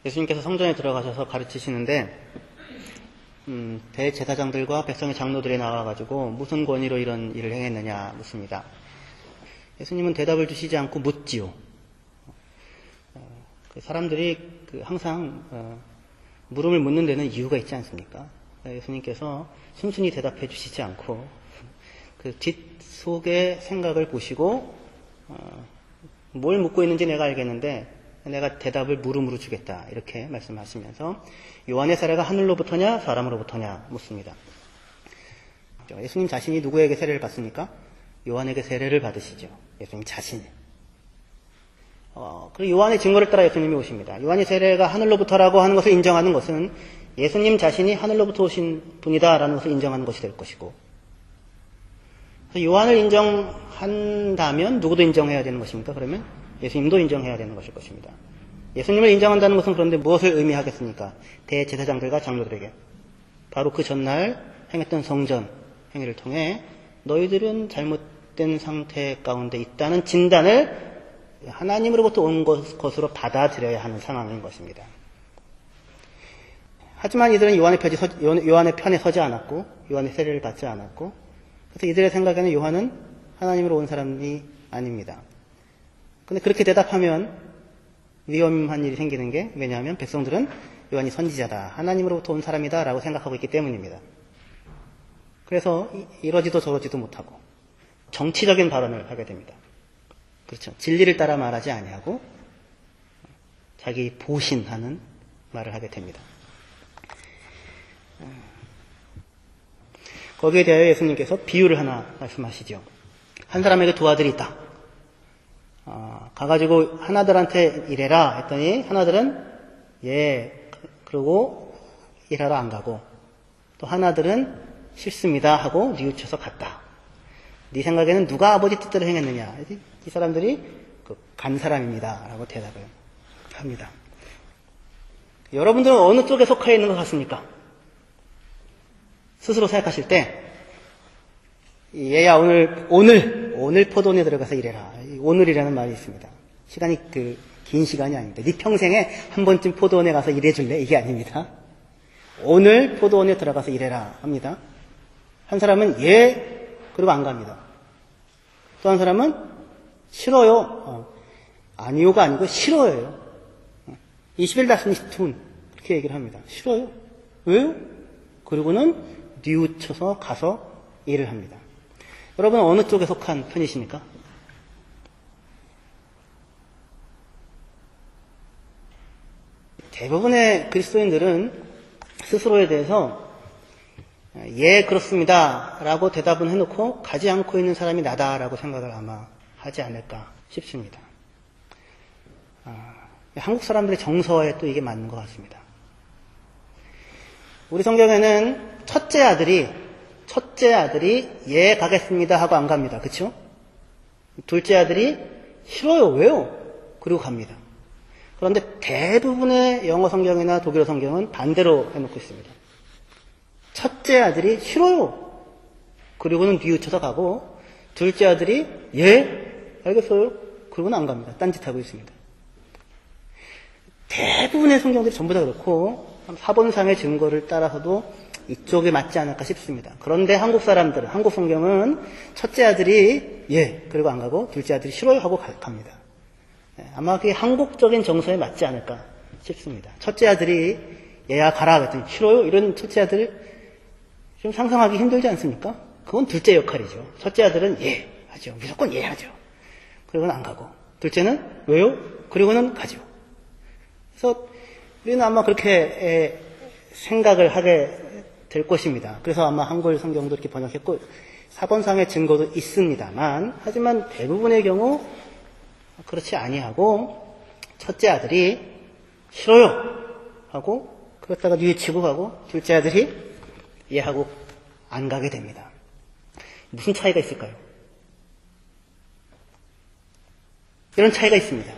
예수님께서 성전에 들어가셔서 가르치시는데 대제사장들과 백성의 장로들이 나와가지고 무슨 권위로 이런 일을 행했느냐 묻습니다. 예수님은 대답을 주시지 않고 묻지요. 사람들이 항상 물음을 묻는 데는 이유가 있지 않습니까? 예수님께서 순순히 대답해 주시지 않고 그 뒷속의 생각을 보시고 뭘 묻고 있는지 내가 알겠는데 내가 대답을 물음으로 주겠다 이렇게 말씀하시면서 요한의 세례가 하늘로부터냐 사람으로부터냐 묻습니다. 예수님 자신이 누구에게 세례를 받습니까? 요한에게 세례를 받으시죠. 예수님 자신이. 그리고 요한의 증거를 따라 예수님이 오십니다. 요한의 세례가 하늘로부터라고 하는 것을 인정하는 것은 예수님 자신이 하늘로부터 오신 분이다라는 것을 인정하는 것이 될 것이고, 그래서 요한을 인정한다면 누구도 인정해야 되는 것입니까? 그러면 예수님도 인정해야 되는 것일 것입니다. 예수님을 인정한다는 것은 그런데 무엇을 의미하겠습니까? 대제사장들과 장로들에게 바로 그 전날 행했던 성전 행위를 통해 너희들은 잘못된 상태 가운데 있다는 진단을 하나님으로부터 온 것으로 받아들여야 하는 상황인 것입니다. 하지만 이들은 요한의 편에 서지 않았고 요한의 세례를 받지 않았고, 그래서 이들의 생각에는 요한은 하나님으로 온 사람이 아닙니다. 근데 그렇게 대답하면 위험한 일이 생기는 게, 왜냐하면 백성들은 요한이 선지자다, 하나님으로부터 온 사람이다 라고 생각하고 있기 때문입니다. 그래서 이러지도 저러지도 못하고 정치적인 발언을 하게 됩니다. 그렇죠. 진리를 따라 말하지 아니하고 자기 보신하는 말을 하게 됩니다. 거기에 대하여 예수님께서 비유를 하나 말씀하시죠. 한 사람에게 두 아들이 있다. 가가지고 하나들한테 일해라 했더니 하나들은 예 그러고 일하러 안 가고, 또 하나들은 싫습니다 하고 뉘우쳐서 갔다. 네 생각에는 누가 아버지 뜻대로 행했느냐? 이 사람들이 간 사람입니다 라고 대답을 합니다. 여러분들은 어느 쪽에 속해 있는 것 같습니까? 스스로 생각하실 때 얘야 오늘 포도원에 들어가서 일해라. 오늘이라는 말이 있습니다. 시간이 긴 시간이 아닙니다. 네 평생에 한 번쯤 포도원에 가서 일해줄래? 이게 아닙니다. 오늘 포도원에 들어가서 일해라 합니다. 한 사람은 예 그리고 안 갑니다. 또 한 사람은 싫어요. 아니요가 아니고 싫어요. 21-2툰 그렇게 얘기를 합니다. 싫어요. 왜요? 그리고는 뉘우쳐서 가서 일을 합니다. 여러분 어느 쪽에 속한 편이십니까? 대부분의 그리스도인들은 스스로에 대해서 예 그렇습니다 라고 대답은 해놓고 가지 않고 있는 사람이 나다라고 생각을 아마 하지 않을까 싶습니다. 한국 사람들의 정서에 또 이게 맞는 것 같습니다. 우리 성경에는 첫째 아들이 예 가겠습니다 하고 안 갑니다. 그렇죠? 둘째 아들이 싫어요. 왜요? 그리고 갑니다. 그런데 대부분의 영어 성경이나 독일어 성경은 반대로 해놓고 있습니다. 첫째 아들이 싫어요. 그리고는 뉘우쳐서 가고, 둘째 아들이 예 알겠어요. 그리고는 안 갑니다. 딴짓하고 있습니다. 대부분의 성경들이 전부 다 그렇고 사본상의 증거를 따라서도 이쪽에 맞지 않을까 싶습니다. 그런데 한국 성경은 첫째 아들이 예 그리고 안 가고 둘째 아들이 싫어요 하고 갑니다. 아마 그게 한국적인 정서에 맞지 않을까 싶습니다. 첫째 아들이 얘야 가라 그랬더니 싫어요? 이런 첫째 아들 좀 상상하기 힘들지 않습니까? 그건 둘째 역할이죠. 첫째 아들은 예 하죠. 무조건 예 하죠. 그리고는 안 가고, 둘째는 왜요? 그리고는 가죠. 그래서 우리는 아마 그렇게 생각을 하게 될 것입니다. 그래서 아마 한글 성경도 이렇게 번역했고 사본상의 증거도 있습니다만, 하지만 대부분의 경우 그렇지 아니하고 첫째 아들이 싫어요 하고 그렇다가 뉘우치고 가고, 둘째 아들이 예 하고 안 가게 됩니다. 무슨 차이가 있을까요? 이런 차이가 있습니다.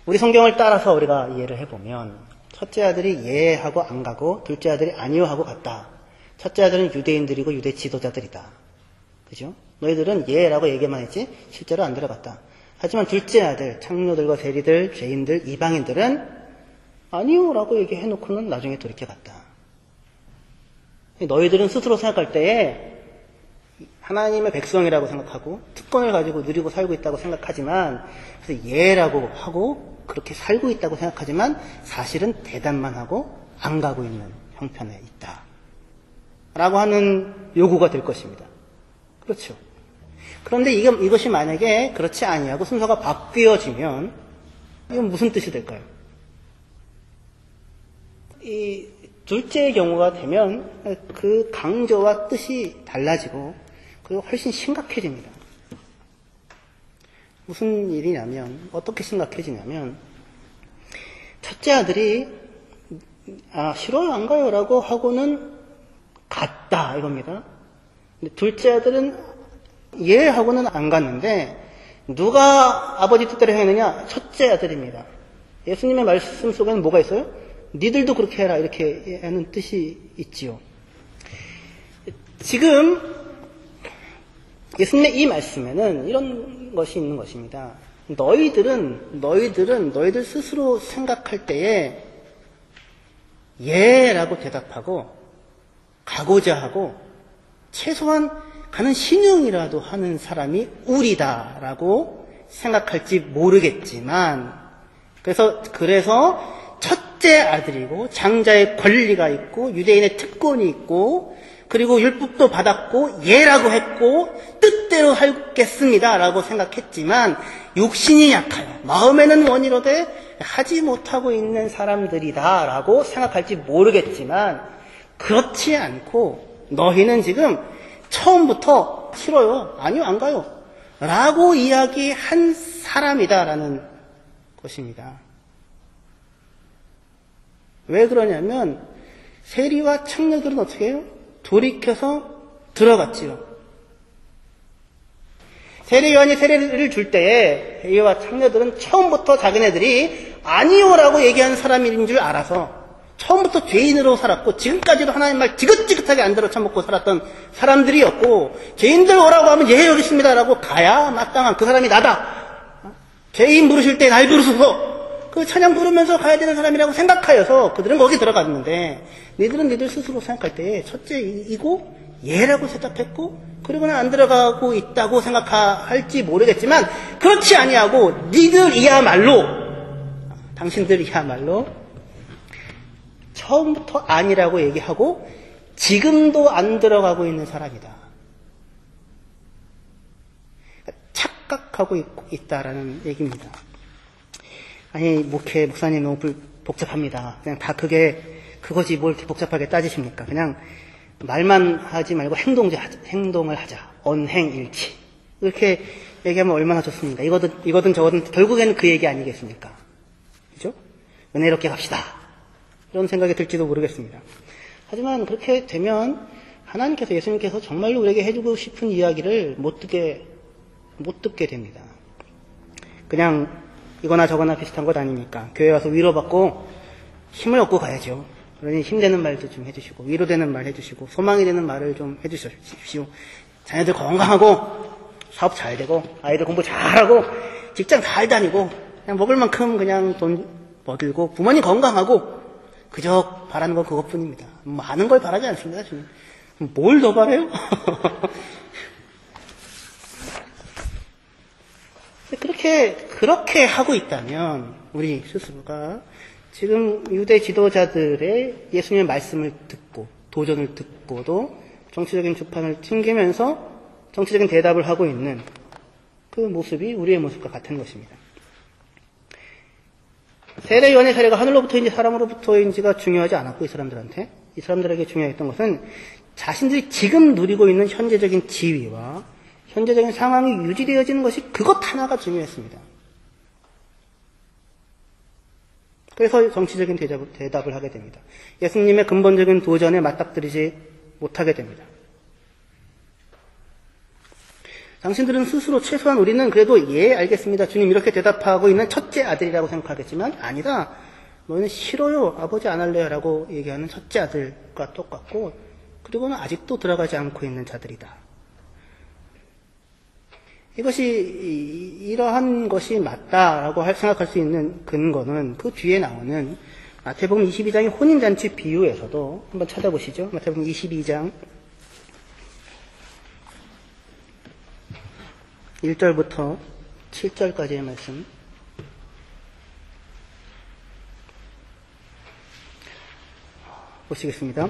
우리 성경을 따라서 우리가 이해를 해보면 첫째 아들이 예 하고 안 가고 둘째 아들이 아니요 하고 갔다. 첫째 아들은 유대인들이고 유대 지도자들이다. 그죠? 너희들은 예라고 얘기만 했지 실제로 안 들어갔다. 하지만 둘째 아들, 창녀들과 세리들, 죄인들, 이방인들은 아니요 라고 얘기해놓고는 나중에 돌이켜갔다. 너희들은 스스로 생각할 때에 하나님의 백성이라고 생각하고 특권을 가지고 누리고 살고 있다고 생각하지만 그래서 예라고 하고 그렇게 살고 있다고 생각하지만 사실은 대답만 하고 안 가고 있는 형편에 있다 라고 하는 요구가 될 것입니다. 그렇죠. 그런데 이것이 만약에 그렇지 아니하고 순서가 바뀌어지면 이건 무슨 뜻이 될까요? 이 둘째의 경우가 되면 그 강조와 뜻이 달라지고 그리고 훨씬 심각해집니다. 무슨 일이냐면 어떻게 심각해지냐면 첫째 아들이 싫어요 안 가요 라고 하고는 갔다 이겁니다. 근데 둘째 아들은 예 하고는 안 갔는데 누가 아버지 뜻대로 행했느냐? 첫째 아들입니다. 예수님의 말씀 속에는 뭐가 있어요? 니들도 그렇게 해라 이렇게 하는 뜻이 있지요. 지금 예수님의 이 말씀에는 이런 것이 있는 것입니다. 너희들 스스로 생각할 때에 예라고 대답하고 가고자 하고 최소한 가는 신용이라도 하는 사람이 우리다라고 생각할지 모르겠지만 그래서 첫째 아들이고 장자의 권리가 있고 유대인의 특권이 있고 그리고 율법도 받았고 예라고 했고 뜻대로 하겠습니다라고 생각했지만 육신이 약하여 마음에는 원이로되 하지 못하고 있는 사람들이다라고 생각할지 모르겠지만 그렇지 않고 너희는 지금 처음부터 싫어요 아니요 안 가요 라고 이야기한 사람이다라는 것입니다. 왜 그러냐면 세리와 창녀들은 어떻게 해요? 돌이켜서 들어갔지요. 세례요한이 세례를 줄 때에 세리와 창녀들은 처음부터 자기네들이 아니요라고 얘기하는 사람인 줄 알아서 처음부터 죄인으로 살았고 지금까지도 하나님 말 지긋지긋하게 안 들어 처먹고 살았던 사람들이었고 죄인들 오라고 하면 예 여기 있습니다라고 가야 마땅한 그 사람이 나다. 죄인 부르실 때 날 부르소서. 그 찬양 부르면서 가야 되는 사람이라고 생각하여서 그들은 거기 들어갔는데 니들은 니들 스스로 생각할 때 첫째이고 예라고 대답했고 그리고는 안 들어가고 있다고 생각할지 모르겠지만 그렇지 아니하고 당신들이야말로 처음부터 아니라고 얘기하고 지금도 안 들어가고 있는 사람이다. 착각하고 있다라는 얘기입니다. 아니 목사님 너무 복잡합니다. 그냥 다 그거지 뭘 이렇게 복잡하게 따지십니까? 그냥 말만 하지 말고 행동을 하자. 언행일치. 이렇게 얘기하면 얼마나 좋습니까? 이거든 저거든 결국에는 그 얘기 아니겠습니까? 그죠? 은혜롭게 갑시다. 이런 생각이 들지도 모르겠습니다. 하지만 그렇게 되면 하나님께서 예수님께서 정말로 우리에게 해주고 싶은 이야기를 못 듣게 됩니다. 그냥 이거나 저거나 비슷한 것 아닙니까? 교회 와서 위로받고 힘을 얻고 가야죠. 그러니 힘되는 말도 좀 해주시고 위로되는 말 해주시고 소망이 되는 말을 좀 해주십시오. 자녀들 건강하고 사업 잘 되고 아이들 공부 잘하고 직장 잘 다니고 그냥 먹을 만큼 그냥 돈 얻을고 부모님 건강하고 그저 바라는 건 그것뿐입니다. 많은 걸 바라지 않습니다. 주님. 뭘 더 바라요? 그렇게 하고 있다면 우리 스스로가 지금 유대 지도자들의 예수님의 말씀을 듣고 도전을 듣고도 정치적인 주판을 튕기면서 정치적인 대답을 하고 있는 그 모습이 우리의 모습과 같은 것입니다. 세례요한의 사례가 하늘로부터인지 사람으로부터인지가 중요하지 않았고 이 사람들에게 중요했던 것은 자신들이 지금 누리고 있는 현재적인 지위와 현재적인 상황이 유지되어지는 것이 그것 하나가 중요했습니다. 그래서 정치적인 대답을 하게 됩니다. 예수님의 근본적인 도전에 맞닥뜨리지 못하게 됩니다. 당신들은 스스로 최소한 우리는 그래도 예 알겠습니다. 주님 이렇게 대답하고 있는 첫째 아들이라고 생각하겠지만 아니다. 너희는 싫어요. 아버지 안 할래요. 라고 얘기하는 첫째 아들과 똑같고 그리고는 아직도 들어가지 않고 있는 자들이다. 이러한 것이 맞다라고 생각할 수 있는 근거는 그 뒤에 나오는 마태복음 22장의 혼인잔치 비유에서도 한번 찾아보시죠. 마태복음 22장 1절부터 7절까지의 말씀. 보시겠습니다.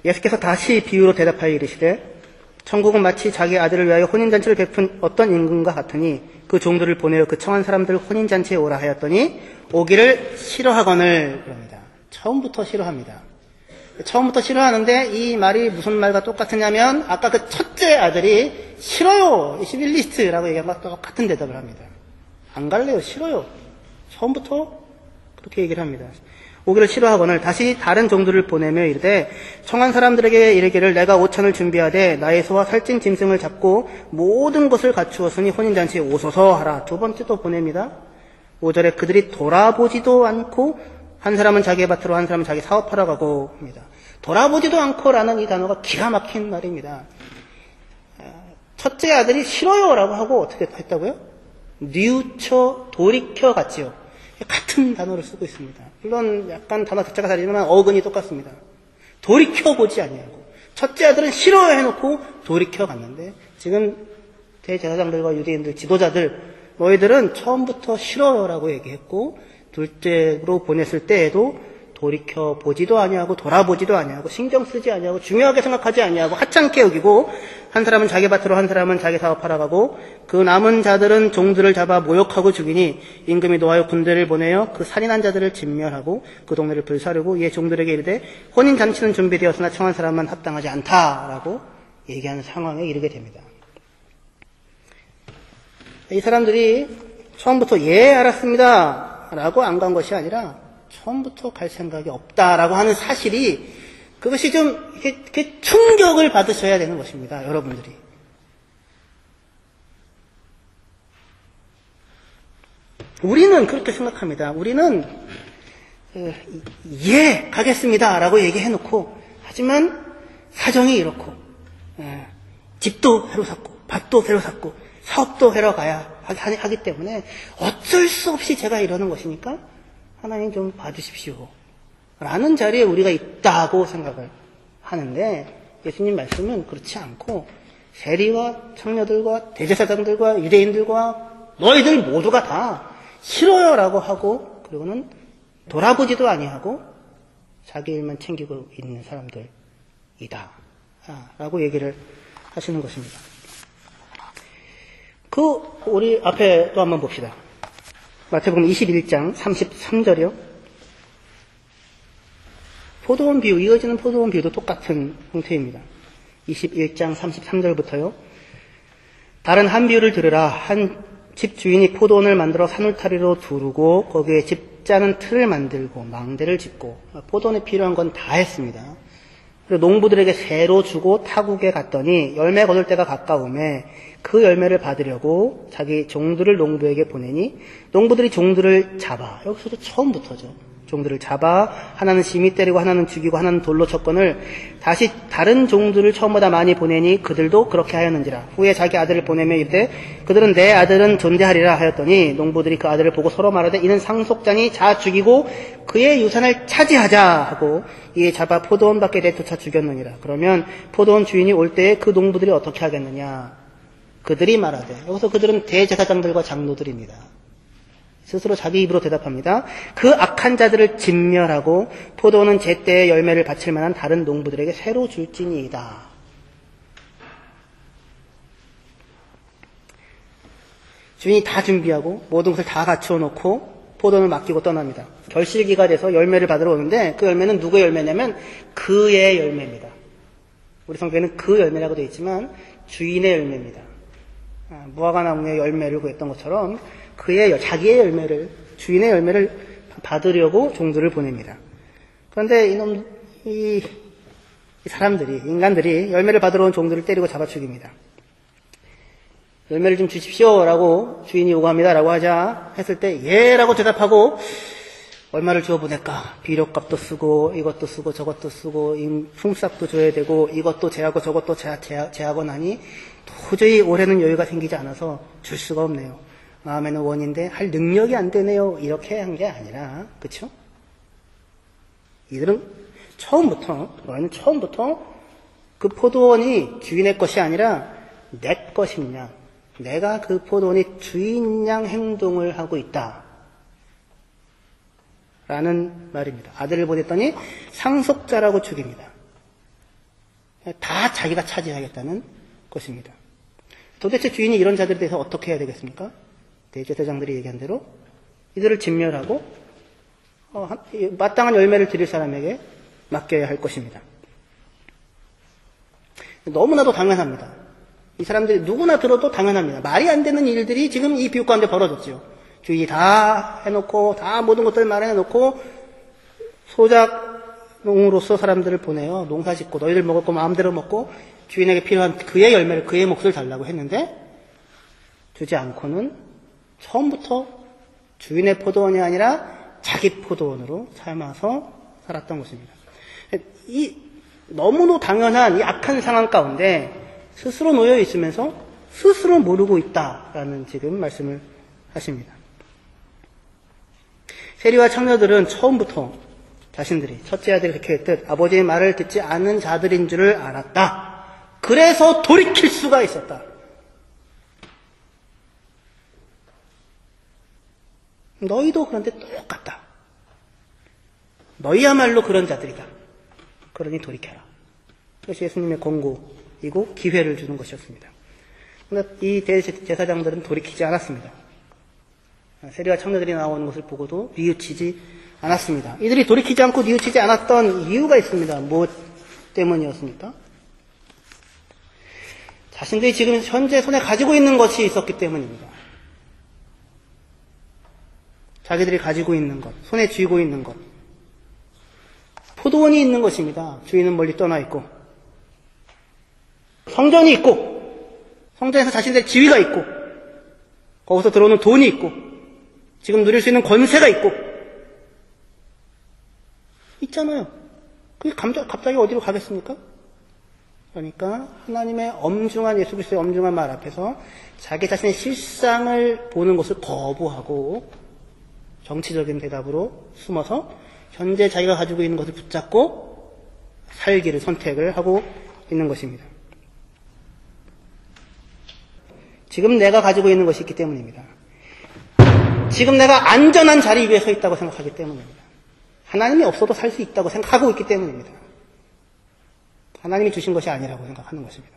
예수께서 다시 비유로 대답하여 이르시되 천국은 마치 자기 아들을 위하여 혼인잔치를 베푼 어떤 임금과 같으니 그 종들을 보내어 그 청한 사람들 혼인잔치에 오라 하였더니 오기를 싫어하거늘 그럽니다. 처음부터 싫어합니다. 처음부터 싫어하는데 이 말이 무슨 말과 똑같으냐면 아까 그 첫째 아들이 싫어요 21리스트라고 얘기한 것과 똑같은 대답을 합니다. 안 갈래요. 싫어요. 처음부터 그렇게 얘기를 합니다. 오기를 싫어하거늘 다시 다른 종들을 보내며 이르되 청한 사람들에게 이르기를 내가 오천을 준비하되 나의 소와 살찐 짐승을 잡고 모든 것을 갖추었으니 혼인잔치에 오소서 하라. 두 번째 또 보냅니다. 5절에 그들이 돌아보지도 않고 한 사람은 자기의 밭으로 한 사람은 자기 사업하러 가고 합니다. 돌아보지도 않고라는 이 단어가 기가 막힌 말입니다. 첫째 아들이 싫어요라고 하고 어떻게 했다고요? 뉘우쳐 돌이켜 갔지요. 같은 단어를 쓰고 있습니다. 물론 약간 단어 자체가 다르지만 어근이 똑같습니다. 돌이켜보지 아니하고 첫째 아들은 싫어요 해놓고 돌이켜 갔는데 지금 대제사장들과 유대인들 지도자들 너희들은 처음부터 싫어요라고 얘기했고 둘째로 보냈을 때에도 돌이켜보지도 아니하고 돌아보지도 아니하고 신경 쓰지 아니하고 중요하게 생각하지 아니하고 하찮게 여기고 한 사람은 자기 밭으로 한 사람은 자기 사업하러 가고 그 남은 자들은 종들을 잡아 모욕하고 죽이니 임금이 노하여 군대를 보내어 그 살인한 자들을 진멸하고 그 동네를 불사르고 이에 종들에게 이르되 혼인잔치는 준비되었으나 청한 사람만 합당하지 않다라고 얘기하는 상황에 이르게 됩니다. 이 사람들이 처음부터 예 알았습니다 라고 안 간 것이 아니라 처음부터 갈 생각이 없다라고 하는 사실이 그것이 좀 이렇게 충격을 받으셔야 되는 것입니다. 여러분들이. 우리는 그렇게 생각합니다. 우리는 예 가겠습니다 라고 얘기해놓고 하지만 사정이 이렇고 집도 새로 샀고 밭도 새로 샀고 사업도 해러 가야 하기 때문에 어쩔 수 없이 제가 이러는 것이니까 하나님 좀 봐주십시오 라는 자리에 우리가 있다고 생각을 하는데 예수님 말씀은 그렇지 않고 세리와 청녀들과 대제사장들과 유대인들과 너희들 모두가 다 싫어요 라고 하고 그리고는 돌아보지도 아니하고 자기 일만 챙기고 있는 사람들이다 라고 얘기를 하시는 것입니다. 우리 앞에 또 한번 봅시다. 마태복음 21장 33절이요. 포도원 비유, 이어지는 포도원 비유도 똑같은 형태입니다. 21장 33절부터요. 다른 한 비유를 들으라. 한 집 주인이 포도원을 만들어 산울타리로 두르고 거기에 집 짜는 틀을 만들고 망대를 짓고 포도원에 필요한 건 다 했습니다. 그리고 농부들에게 새로 주고 타국에 갔더니 열매 거둘 때가 가까우매 그 열매를 받으려고 자기 종들을 농부에게 보내니 농부들이 종들을 잡아 여기서도 처음부터죠. 종들을 잡아 하나는 심히 때리고 하나는 죽이고 하나는 돌로 쳤거늘 다시 다른 종들을 처음보다 많이 보내니 그들도 그렇게 하였는지라. 후에 자기 아들을 보내며 이르되 그들은 내 아들은 존대하리라 하였더니 농부들이 그 아들을 보고 서로 말하되 이는 상속자니 자 죽이고 그의 유산을 차지하자 하고 이에 잡아 포도원 밖에 내쫓아 죽였느니라. 그러면 포도원 주인이 올 때에 그 농부들이 어떻게 하겠느냐. 그들이 말하되 여기서 그들은 대제사장들과 장로들입니다. 스스로 자기 입으로 대답합니다. 그 악한 자들을 진멸하고 포도원은 제때에 열매를 바칠 만한 다른 농부들에게 새로 줄지니이다. 주인이 다 준비하고 모든 것을 다 갖추어 놓고 포도원을 맡기고 떠납니다. 결실기가 돼서 열매를 받으러 오는데 그 열매는 누구의 열매냐면 그의 열매입니다. 우리 성경에는 그 열매라고 되어 있지만 주인의 열매입니다. 무화과나무의 열매를 구했던 것처럼 자기의 열매를, 주인의 열매를 받으려고 종들을 보냅니다. 그런데 이 사람들이, 인간들이 열매를 받으러 온 종들을 때리고 잡아 죽입니다. 열매를 좀 주십시오 라고 주인이 요구합니다 라고 하자 했을 때 예 라고 대답하고 얼마를 주어 보낼까? 비료값도 쓰고 이것도 쓰고 저것도 쓰고 품삯도 줘야 되고 이것도 제하고 저것도 제하고 나니 도저히 올해는 여유가 생기지 않아서 줄 수가 없네요. 마음에는 원인데 할 능력이 안 되네요. 이렇게 한 게 아니라, 그쵸? 이들은 너희는 처음부터 그 포도원이 주인의 것이 아니라 내 것이냐, 내가 그 포도원이 주인양 행동을 하고 있다 라는 말입니다. 아들을 보냈더니 상속자라고 죽입니다. 다 자기가 차지하겠다는 것입니다. 도대체 주인이 이런 자들에 대해서 어떻게 해야 되겠습니까? 대제사장들이 얘기한 대로 이들을 진멸하고 마땅한 열매를 드릴 사람에게 맡겨야 할 것입니다. 너무나도 당연합니다. 이 사람들이 누구나 들어도 당연합니다. 말이 안 되는 일들이 지금 이 비유 가운데 벌어졌죠. 주인이 다 해놓고 다 모든 것들을 마련해놓고 소작농으로서 사람들을 보내요. 농사짓고 너희들 먹을 거 마음대로 먹고 주인에게 필요한 그의 열매를 그의 몫을 달라고 했는데 주지 않고는 처음부터 주인의 포도원이 아니라 자기 포도원으로 삶아서 살았던 것입니다. 이 너무도 당연한 이 악한 상황 가운데 스스로 놓여 있으면서 스스로 모르고 있다라는 지금 말씀을 하십니다. 세리와 청녀들은 처음부터 자신들이 첫째 아들이 그렇게 했듯 아버지의 말을 듣지 않는 자들인 줄을 알았다. 그래서 돌이킬 수가 있었다. 너희도 그런데 똑같다. 너희야말로 그런 자들이다. 그러니 돌이켜라. 그것이 예수님의 권고이고 기회를 주는 것이었습니다. 그런데 이 대제사장들은 돌이키지 않았습니다. 세리와 청녀들이 나오는 것을 보고도 뉘우치지 않았습니다. 이들이 돌이키지 않고 뉘우치지 않았던 이유가 있습니다. 무엇 때문이었습니까? 자신들이 지금 현재 손에 가지고 있는 것이 있었기 때문입니다. 자기들이 가지고 있는 것, 손에 쥐고 있는 것. 포도원이 있는 것입니다. 주인은 멀리 떠나 있고. 성전이 있고, 성전에서 자신들의 지위가 있고, 거기서 들어오는 돈이 있고, 지금 누릴 수 있는 권세가 있고, 있잖아요. 그게 갑자기 어디로 가겠습니까? 그러니까 하나님의 엄중한 예수 그리스도의 엄중한 말 앞에서 자기 자신의 실상을 보는 것을 거부하고 정치적인 대답으로 숨어서 현재 자기가 가지고 있는 것을 붙잡고 살기를 선택을 하고 있는 것입니다. 지금 내가 가지고 있는 것이 있기 때문입니다. 지금 내가 안전한 자리 위에 서 있다고 생각하기 때문입니다. 하나님이 없어도 살 수 있다고 생각하고 있기 때문입니다. 하나님이 주신 것이 아니라고 생각하는 것입니다.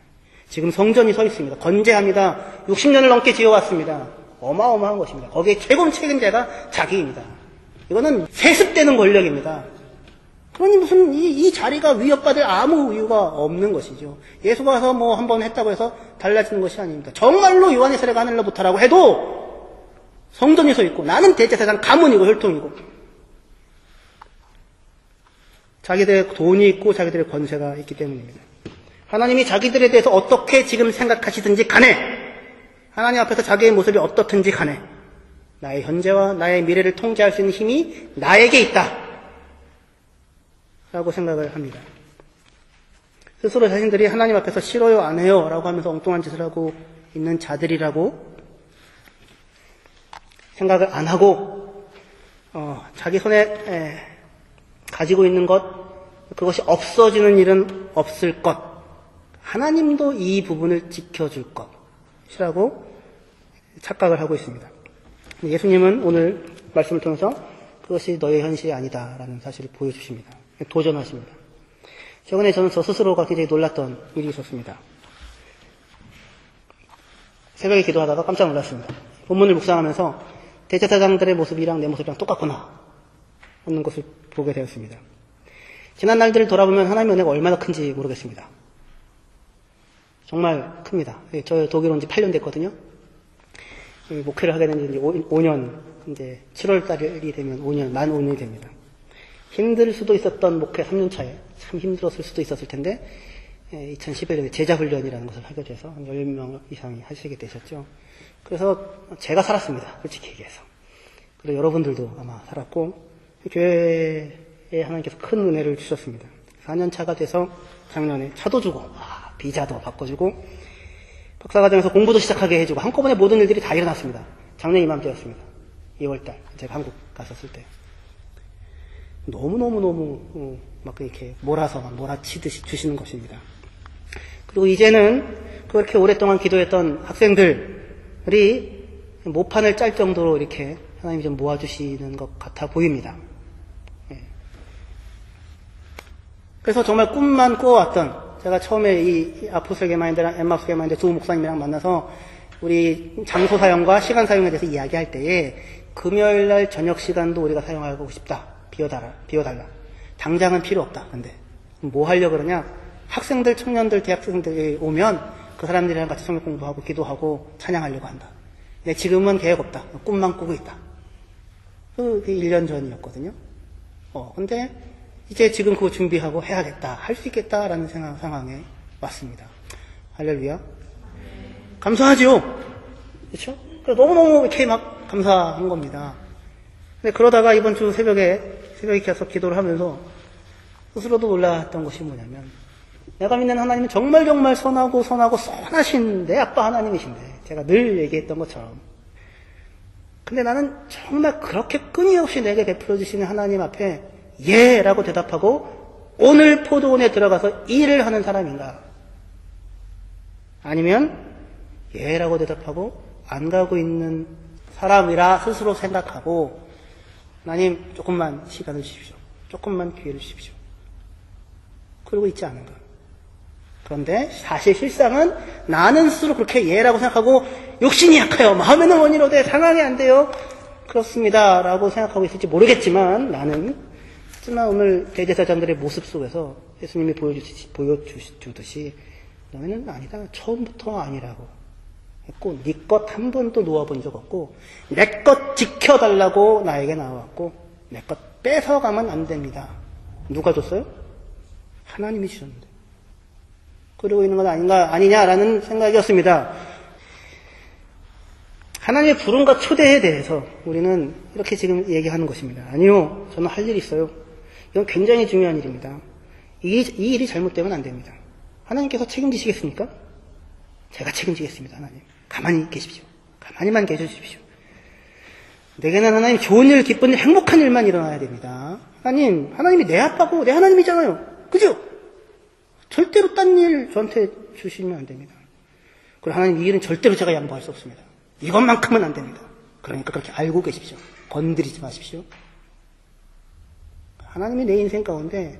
지금 성전이 서 있습니다. 건재합니다. 60년을 넘게 지어왔습니다. 어마어마한 것입니다. 거기에 최고의 책임자가 자기입니다. 이거는 세습되는 권력입니다. 그러니 무슨 이 자리가 위협받을 아무 이유가 없는 것이죠. 예수가 와서 뭐 한번 했다고 해서 달라지는 것이 아닙니다. 정말로 요한의 세례가 하늘로부터라고 해도 성전이 서 있고 나는 대제사장 가문이고 혈통이고 자기들의 돈이 있고 자기들의 권세가 있기 때문입니다. 하나님이 자기들에 대해서 어떻게 지금 생각하시든지 간에 하나님 앞에서 자기의 모습이 어떻든지 간에 나의 현재와 나의 미래를 통제할 수 있는 힘이 나에게 있다 라고 생각을 합니다. 스스로 자신들이 하나님 앞에서 싫어요 안 해요 라고 하면서 엉뚱한 짓을 하고 있는 자들이라고 생각을 안 하고 자기 손에 가지고 있는 것 그것이 없어지는 일은 없을 것 하나님도 이 부분을 지켜줄 것이라고 착각을 하고 있습니다. 예수님은 오늘 말씀을 통해서 그것이 너의 현실이 아니다라는 사실을 보여주십니다. 도전하십니다. 최근에 저는 저 스스로가 굉장히 놀랐던 일이 있었습니다. 새벽에 기도하다가 깜짝 놀랐습니다. 본문을 묵상하면서 대제사장들의 모습이랑 내 모습이랑 똑같구나 하는 것을 보게 되었습니다. 지난 날들을 돌아보면 하나님의 은혜가 얼마나 큰지 모르겠습니다. 정말 큽니다. 저 독일 온 지 8년 됐거든요. 목회를 하게 된 지 이제 5년, 이제 7월 달이 되면 5년, 만 5년이 됩니다. 힘들 수도 있었던 목회 3년 차에 참 힘들었을 수도 있었을 텐데 2011년에 제자훈련이라는 것을 하게 돼서 한 10명 이상이 하시게 되셨죠. 그래서 제가 살았습니다. 솔직히 얘기해서. 그리고 여러분들도 아마 살았고 교회에 하나님께서 큰 은혜를 주셨습니다. 4년 차가 돼서 작년에 차도 주고 비자도 바꿔주고 박사과정에서 공부도 시작하게 해주고 한꺼번에 모든 일들이 다 일어났습니다. 작년 이맘때였습니다. 2월달 제가 한국 갔었을 때. 너무너무너무 막 이렇게 몰아서 몰아치듯이 주시는 것입니다. 그리고 이제는 그렇게 오랫동안 기도했던 학생들이 모판을 짤 정도로 이렇게 하나님이 좀 모아주시는 것 같아 보입니다. 그래서 정말 꿈만 꾸어왔던, 제가 처음에 이 아포스톨 게마인드랑 엠마우스 게마인드 두 목사님이랑 만나서 우리 장소 사용과 시간 사용에 대해서 이야기할 때에 금요일날 저녁 시간도 우리가 사용하고 싶다. 비워달라. 당장은 필요 없다. 근데 뭐 하려고 그러냐? 학생들, 청년들, 대학생들이 오면 그 사람들이랑 같이 성경 공부하고 기도하고 찬양하려고 한다. 근데 지금은 계획 없다. 꿈만 꾸고 있다. 그게 1년 전이었거든요. 근데 이제 지금 그거 준비하고 해야겠다. 할 수 있겠다라는 상황에 왔습니다. 할렐루야. 감사하죠? 그렇죠? 너무너무 이렇게 막 감사한 겁니다. 근데 그러다가 이번 주 새벽에 가서 기도를 하면서 스스로도 놀랐던 것이 뭐냐면, 내가 믿는 하나님은 정말 선하고 선하신 내 아빠 하나님이신데, 제가 늘 얘기했던 것처럼. 근데 나는 정말 그렇게 끊임없이 내게 베풀어 주시는 하나님 앞에 예 라고 대답하고 오늘 포도원에 들어가서 일을 하는 사람인가? 아니면 예 라고 대답하고 안 가고 있는 사람이라 스스로 생각하고, 하나님 조금만 시간을 주십시오. 조금만 기회를 주십시오. 그러고 있지 않은가? 그런데 사실 실상은 나는 스스로 그렇게 예라고 생각하고 욕심이 약해요. 마음에는 원이로되 상황이 안 돼요. 그렇습니다. 라고 생각하고 있을지 모르겠지만 하지만 오늘 대제사장들의 모습 속에서 예수님이 보여주듯이 너희는 아니다. 처음부터 아니라고 했고, 네 것 한 번도 놓아본 적 없고, 내 것 지켜달라고 나에게 나왔고, 내 것 뺏어가면 안 됩니다. 누가 줬어요? 하나님이 주셨는데. 그러고 있는 건 아니냐라는 생각이었습니다. 하나님의 부름과 초대에 대해서 우리는 이렇게 지금 얘기하는 것입니다. 아니요, 저는 할 일이 있어요. 이건 굉장히 중요한 일입니다. 이 일이 잘못되면 안 됩니다. 하나님께서 책임지시겠습니까? 제가 책임지겠습니다. 하나님. 가만히 계십시오. 가만히만 계셔주십시오. 내게는 하나님 좋은 일, 기쁜 일, 행복한 일만 일어나야 됩니다. 하나님이 내 아빠고 내 하나님이잖아요. 그죠? 절대로 딴 일 저한테 주시면 안 됩니다. 그리고 하나님 이 일은 절대로 제가 양보할 수 없습니다. 이것만큼은 안 됩니다. 그러니까 그렇게 알고 계십시오. 건드리지 마십시오. 하나님이 내 인생 가운데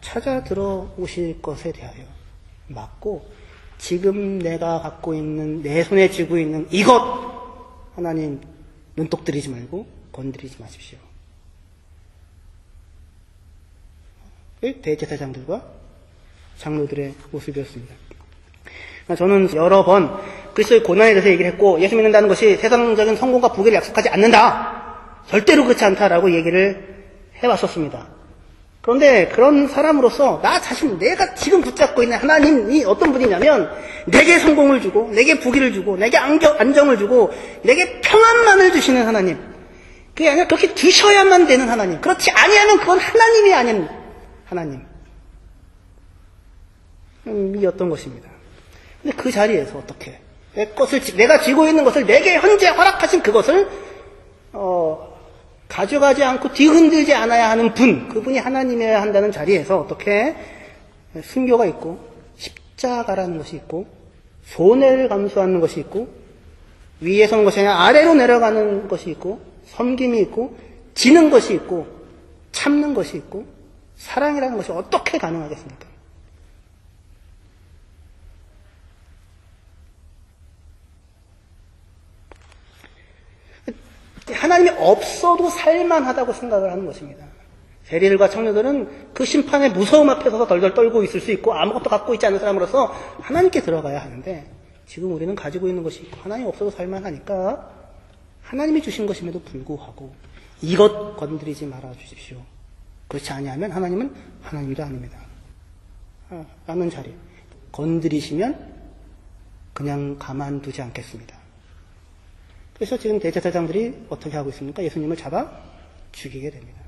찾아 들어오실 것에 대하여 맞고, 지금 내가 갖고 있는, 내 손에 쥐고 있는 이것, 하나님 눈독 들이지 말고 건드리지 마십시오. 대제사장들과 장로들의 모습이었습니다. 저는 여러 번 그리스도의 고난에 대해서 얘기를 했고, 예수 믿는다는 것이 세상적인 성공과 부귀를 약속하지 않는다. 절대로 그렇지 않다라고 얘기를 해왔었습니다. 그런데 그런 사람으로서 나 자신, 내가 지금 붙잡고 있는 하나님이 어떤 분이냐면, 내게 성공을 주고, 내게 부귀를 주고, 내게 안정을 주고, 내게 평안만을 주시는 하나님. 그게 아니라 그렇게 두셔야만 되는 하나님. 그렇지 아니하면 그건 하나님이 아닌 하나님. 이었던 것입니다. 근데 그 자리에서 어떻게 내가 쥐고 있는 것을 내게 현재 허락하신 그것을 가져가지 않고 뒤흔들지 않아야 하는 그분이 하나님이어야 한다는 자리에서 어떻게 순교가 있고, 십자가라는 것이 있고, 손해를 감수하는 것이 있고, 위에 서는 것이 아니라 아래로 내려가는 것이 있고, 섬김이 있고, 지는 것이 있고, 참는 것이 있고, 사랑이라는 것이 어떻게 가능하겠습니까? 하나님이 없어도 살만하다고 생각을 하는 것입니다. 세리들과 청년들은 그 심판의 무서움 앞에 서서 덜덜 떨고 있을 수 있고, 아무것도 갖고 있지 않은 사람으로서 하나님께 들어가야 하는데, 지금 우리는 가지고 있는 것이 있고 하나님 없어도 살만하니까 하나님이 주신 것임에도 불구하고 이것 건드리지 말아 주십시오. 그렇지 아니하면 하나님은 하나님도 아닙니다. 라는 자리. 건드리시면 그냥 가만두지 않겠습니다. 그래서 지금 대제사장들이 어떻게 하고 있습니까? 예수님을 잡아 죽이게 됩니다.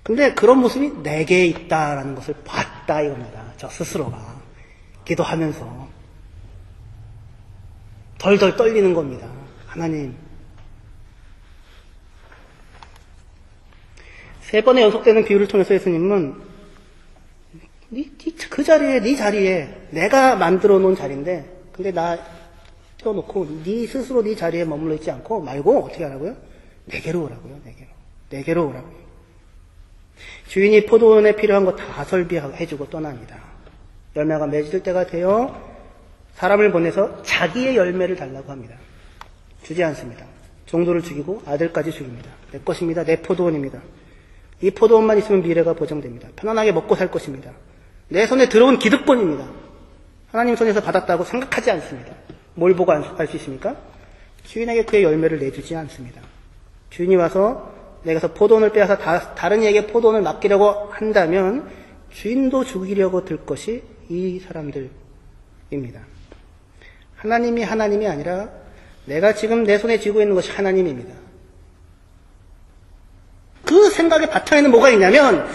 근데 그런 모습이 내게 있다라는 것을 봤다 이겁니다. 저 스스로가 기도하면서 덜덜 떨리는 겁니다. 하나님, 3번의 연속되는 비유를 통해서 예수님은 그 자리에, 네 자리에 내가 만들어 놓은 자리인데, 근데 나 떼어놓고 네 스스로 네 자리에 머물러 있지 않고 말고 어떻게 하라고요? 내게로 오라고요. 내게로 오라고요. 주인이 포도원에 필요한 거 다 설비해주고 떠납니다. 열매가 맺을 때가 되어 사람을 보내서 자기의 열매를 달라고 합니다. 주지 않습니다. 종도를 죽이고 아들까지 죽입니다. 내 것입니다. 내 포도원입니다. 이 포도원만 있으면 미래가 보장됩니다. 편안하게 먹고 살 것입니다. 내 손에 들어온 기득권입니다. 하나님 손에서 받았다고 생각하지 않습니다. 뭘 보고 알 수 있습니까? 주인에게 그의 열매를 내주지 않습니다. 주인이 와서 내게서 포도원을 빼앗아 다른 이에게 포도원을 맡기려고 한다면 주인도 죽이려고 들 것이 이 사람들입니다. 하나님이 아니라 내가 지금 내 손에 쥐고 있는 것이 하나님입니다. 그 생각의 바탕에는 뭐가 있냐면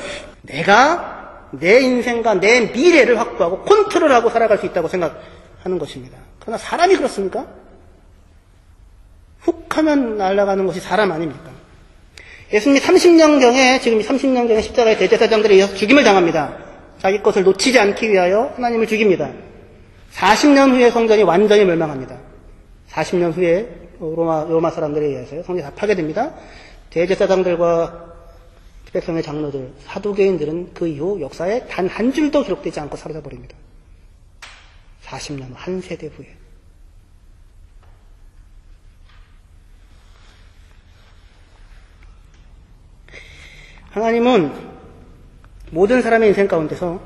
내가 내 인생과 내 미래를 확보하고 컨트롤하고 살아갈 수 있다고 생각하는 것입니다. 그러나 사람이 그렇습니까? 훅 하면 날아가는 것이 사람 아닙니까? 예수님이 30년경에 십자가의 대제사장들에 의해서 죽임을 당합니다. 자기 것을 놓치지 않기 위하여 하나님을 죽입니다. 40년 후에 성전이 완전히 멸망합니다. 40년 후에 로마 사람들에 의해서요. 성전이 다 파괴됩니다. 대제사장들과 백성의 장로들, 사두개인들은 그 이후 역사에 단 한 줄도 기록되지 않고 사라져버립니다. 40년 후, 한 세대 후에. 하나님은 모든 사람의 인생 가운데서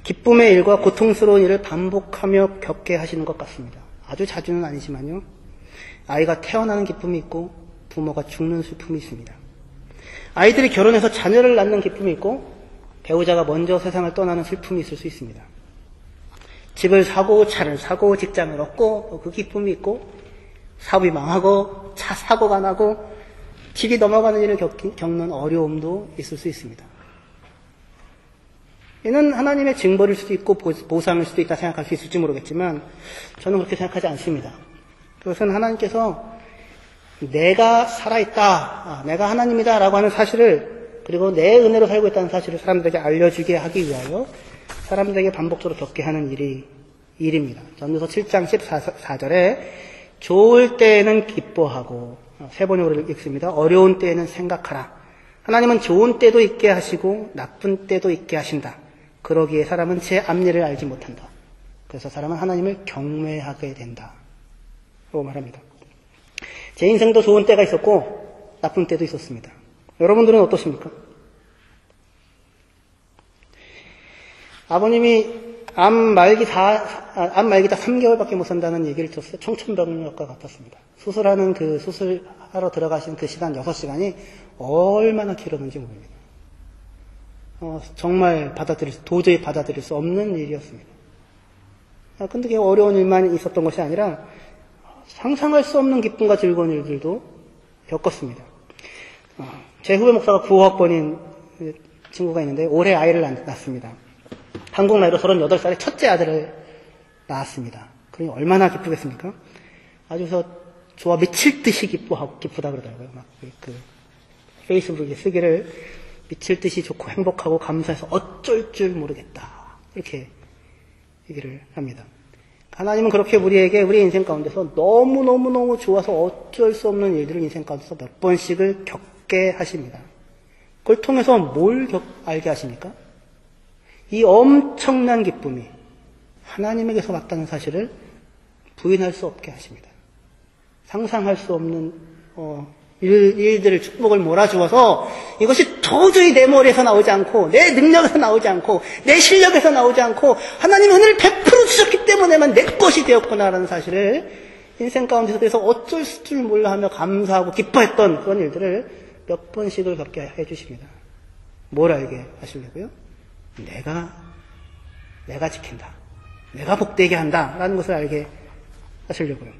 기쁨의 일과 고통스러운 일을 반복하며 겪게 하시는 것 같습니다. 아주 자주는 아니지만요. 아이가 태어나는 기쁨이 있고 부모가 죽는 슬픔이 있습니다. 아이들이 결혼해서 자녀를 낳는 기쁨이 있고 배우자가 먼저 세상을 떠나는 슬픔이 있을 수 있습니다. 집을 사고 차를 사고 직장을 얻고 그 기쁨이 있고 사업이 망하고 차 사고가 나고 집이 넘어가는 일을 겪는 어려움도 있을 수 있습니다. 이는 하나님의 징벌일 수도 있고 보상일 수도 있다 생각할 수 있을지 모르겠지만 저는 그렇게 생각하지 않습니다. 그것은 하나님께서 내가 살아있다, 내가 하나님이다 라고 하는 사실을 그리고 내 은혜로 살고 있다는 사실을 사람들에게 알려주게 하기 위하여 사람들에게 반복적으로 겪게 하는 일입니다. 전도서 7장 14절에 좋을 때에는 기뻐하고 세 번역으로 읽습니다. 어려운 때에는 생각하라. 하나님은 좋은 때도 있게 하시고 나쁜 때도 있게 하신다. 그러기에 사람은 제 앞일을 알지 못한다. 그래서 사람은 하나님을 경외하게 된다. 라고 말합니다. 제 인생도 좋은 때가 있었고 나쁜 때도 있었습니다. 여러분들은 어떠십니까? 아버님이 암 말기 딱 3개월밖에 못 산다는 얘기를 들었어요. 청천벽력과 같았습니다. 수술하러 들어가신 그 시간 6시간이 얼마나 길었는지 모릅니다. 정말 도저히 받아들일 수 없는 일이었습니다. 근데 그게 어려운 일만 있었던 것이 아니라 상상할 수 없는 기쁨과 즐거운 일들도 겪었습니다. 제 후배 목사가 9호학번인 친구가 있는데 올해 아이를 낳았습니다. 한국 나이로 38살에 첫째 아들을 낳았습니다. 그러니 얼마나 기쁘겠습니까? 아주 좋아 미칠 듯이 기쁘다 그러더라고요. 막 페이스북에 쓰기를 미칠 듯이 좋고 행복하고 감사해서 어쩔 줄 모르겠다. 이렇게 얘기를 합니다. 하나님은 그렇게 우리에게 우리 인생 가운데서 너무너무너무 좋아서 어쩔 수 없는 일들을 인생 가운데서 몇 번씩을 겪게 하십니다. 그걸 통해서 뭘 알게 하십니까? 이 엄청난 기쁨이 하나님에게서 왔다는 사실을 부인할 수 없게 하십니다. 상상할 수 없는 일들을 축복을 몰아주어서 이것이 도저히 내 머리에서 나오지 않고 내 능력에서 나오지 않고 내 실력에서 나오지 않고 하나님 은혜를 베풀어 주셨기 때문에만 내 것이 되었구나라는 사실을 인생 가운데서 그래서 어쩔 줄 몰라 하며 감사하고 기뻐했던 그런 일들을 몇 번씩을 겪게 해주십니다. 뭘 알게 하시려고요? 내가 지킨다. 내가 복되게 한다. 라는 것을 알게 하시려고요.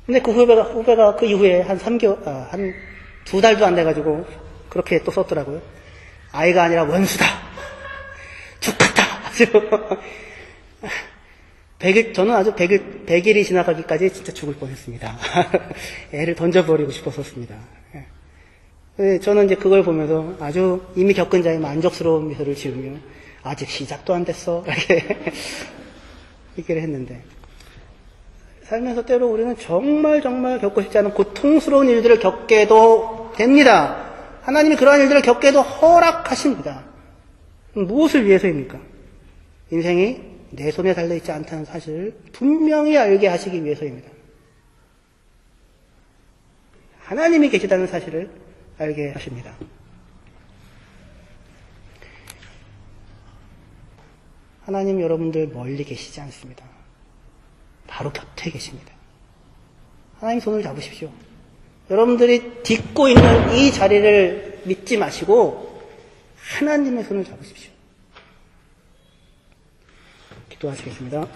근데 그 후배가 그 이후에 한 2달도 안 돼가지고 그렇게 또 썼더라고요. 아이가 아니라 원수다. 죽겠다. 저는 아주 100일이 지나가기까지 진짜 죽을 뻔했습니다. 애를 던져버리고 싶었었습니다. 저는 이제 그걸 보면서 아주 이미 겪은 자의 만족스러운 미소를 지으며 아직 시작도 안 됐어. 이렇게 얘기를 했는데 살면서 때로 우리는 정말 겪고 싶지 않은 고통스러운 일들을 겪게도 됩니다. 하나님이 그러한 일들을 겪게도 허락하십니다. 무엇을 위해서입니까? 인생이 내 손에 달려있지 않다는 사실을 분명히 알게 하시기 위해서입니다. 하나님이 계시다는 사실을 알게 하십니다. 하나님 여러분들 멀리 계시지 않습니다. 바로 곁에 계십니다. 하나님 손을 잡으십시오. 여러분들이 딛고 있는 이 자리를 믿지 마시고 하나님의 손을 잡으십시오. 기도하시겠습니다.